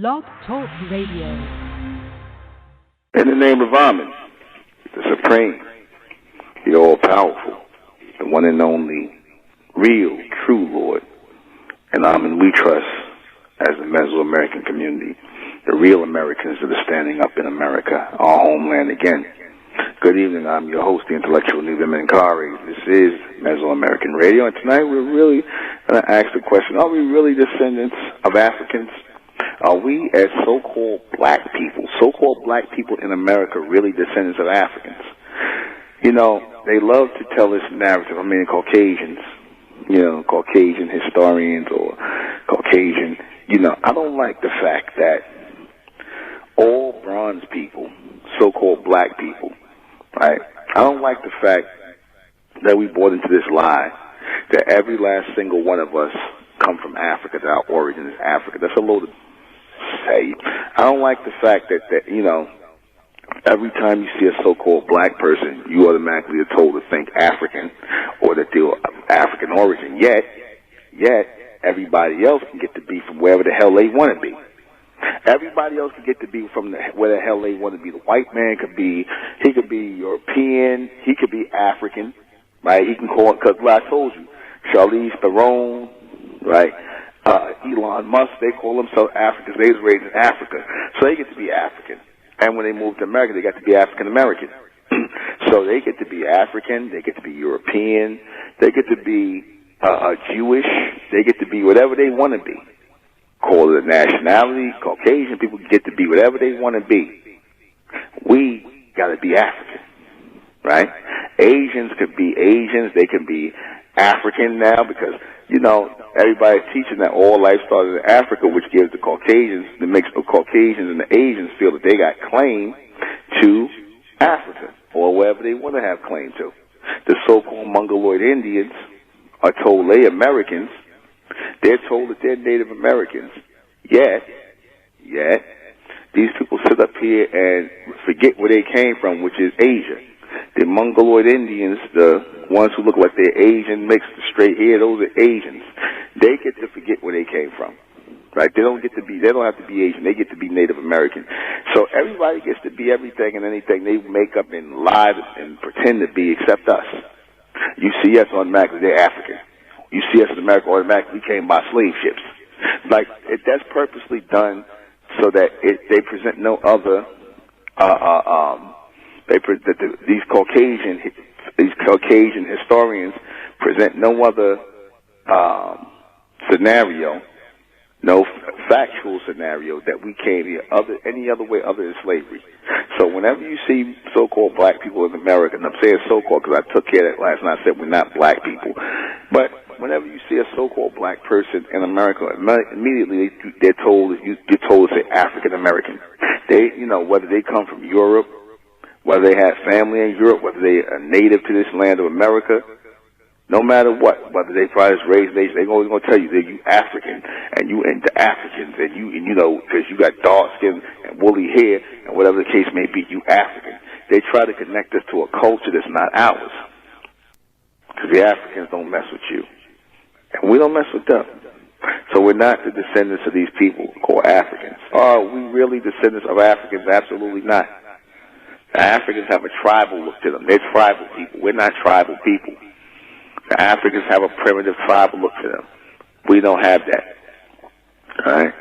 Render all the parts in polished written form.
Blog Talk Radio. In the name of Amen, the Supreme, the All-Powerful, the one and only, real, true Lord, and Amen we trust as the Mesoamerican community, the real Americans that are standing up in America, our homeland again. Good evening, I'm your host, the intellectual Neva Menkari. This is Mesoamerican Radio, and tonight we're really going to ask the question, are we really descendants of Africans? Are we, as so-called black people in America, really descendants of Africans? You know, they love to tell this narrative, Caucasians, Caucasian historians or Caucasian, I don't like the fact that all bronze people, so-called black people, right? I don't like the fact that we bought into this lie that every last single one of us come from Africa, that our origin is Africa. That's a load of say. I don't like the fact that every time you see a so-called black person, you automatically are told to think African or that they're of African origin. Yet, everybody else can get to be from wherever the hell they want to be. Everybody else can get to be from where the hell they want to be. The white man could be European, he could be African, right? He can call it, because I told you, Charlize Theron, right? Elon Musk, they call themselves Africans. They was raised in Africa, so they get to be African. And when they moved to America, they got to be African American. So they get to be African, they get to be European, they get to be Jewish, they get to be whatever they want to be. Call it a nationality. Caucasian people get to be whatever they want to be. We got to be African, right? Asians could be Asians. They can be African now because, everybody's teaching that all life started in Africa, which gives the Caucasians, that makes the Caucasians and the Asians feel that they got claim to Africa or wherever they want to have claim to. The so-called Mongoloid Indians are told they Americans. They're told that they're Native Americans. Yet, these people sit up here and forget where they came from, which is Asia. The Mongoloid Indians, the ones who look like they're Asian, mixed straight hair, those are Asians. They get to forget where they came from, right? They don't have to be Asian. They get to be Native American. So everybody gets to be everything and anything they make up and lie and pretend to be except us. You see us automatically, they're African. You see us in America automatically, we came by slave ships. Like, that's purposely done so that they present no other, these Caucasian historians present no other scenario, no factual scenario that we came here any other way other than slavery. So whenever you see so-called black people in America, and I'm saying so-called because I took care of that last night, I said we're not black people, but whenever you see a so-called black person in America, immediately you're told to say African American. They, whether they come from Europe, whether they have family in Europe, whether they are native to this land of America, no matter what, whether they probably raised nation, they're always going to tell you that you African, and you into Africans, and because you got dark skin and woolly hair, and whatever the case may be, you African. They try to connect us to a culture that's not ours. Because the Africans don't mess with you. And we don't mess with them. So we're not the descendants of these people called Africans. Are we really descendants of Africans? Absolutely not. The Africans have a tribal look to them. They're tribal people. We're not tribal people. The Africans have a primitive tribal look to them. We don't have that. All right?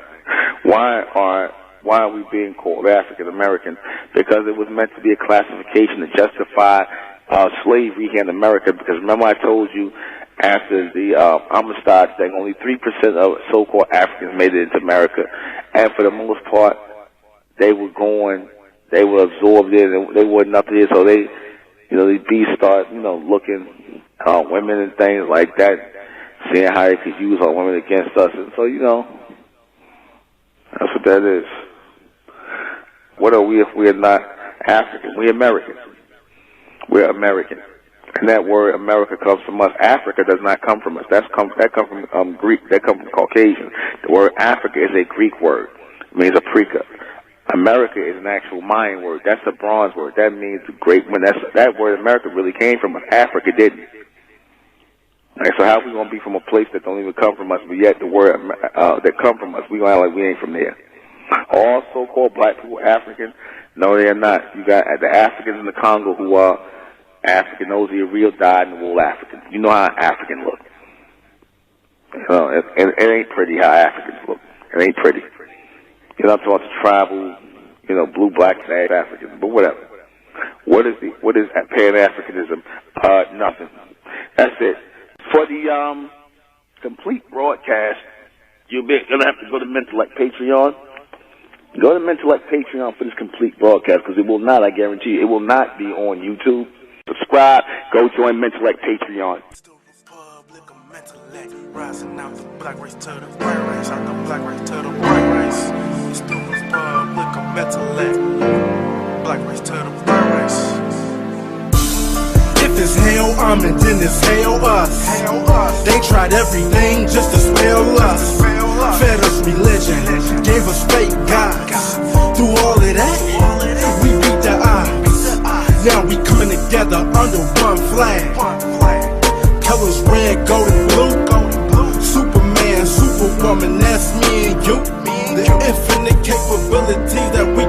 Why are we being called African American? Because it was meant to be a classification to justify slavery here in America. Because remember I told you after the Amistad thing, only 3% of so-called Africans made it into America. And for the most part, they were absorbed in, and they were nothing here. So they, these beasts start, looking women and things like that, seeing how they could use our women against us. And so, that's what that is. What are we if we're not African? We're Americans. We're American. And that word America comes from us. Africa does not come from us. That comes from Greek. That comes from Caucasian. The word Africa is a Greek word. It means Africa. America is an actual Mayan word. That's a bronze word. That means great one. That word America really came from us. Africa didn't. Right, so how are we going to be from a place that don't even come from us, but yet the word that come from us, we going to act like we ain't from there? All so-called black people African? No, they are not. You got the Africans in the Congo who are African. Those are your real dyed-in-the-wool Africans. You know how African look. It ain't pretty how Africans look. It ain't pretty. You know, I'm talking about tribal, blue, black, Africans, but whatever. What is Pan-Africanism? Nothing. That's it. For the complete broadcast, you're gonna have to go to Mentellect Patreon. Go to Mentellect Patreon for this complete broadcast, because it will not, I guarantee you, it will not be on YouTube. Subscribe. Go join Mentellect Patreon. Rising out the black race to the white race, out the black race to the white race. It's the Republic of Mentellect. Black race to the white race. If it's hell, and then it's hell us. They tried everything just to spell us. Fed us religion, gave us fake gods. Through all of that, we beat the odds. Now we coming together under one flag. Colors red, gold, and blue. Superman, Superwoman, that's me and you. The infinite capability that we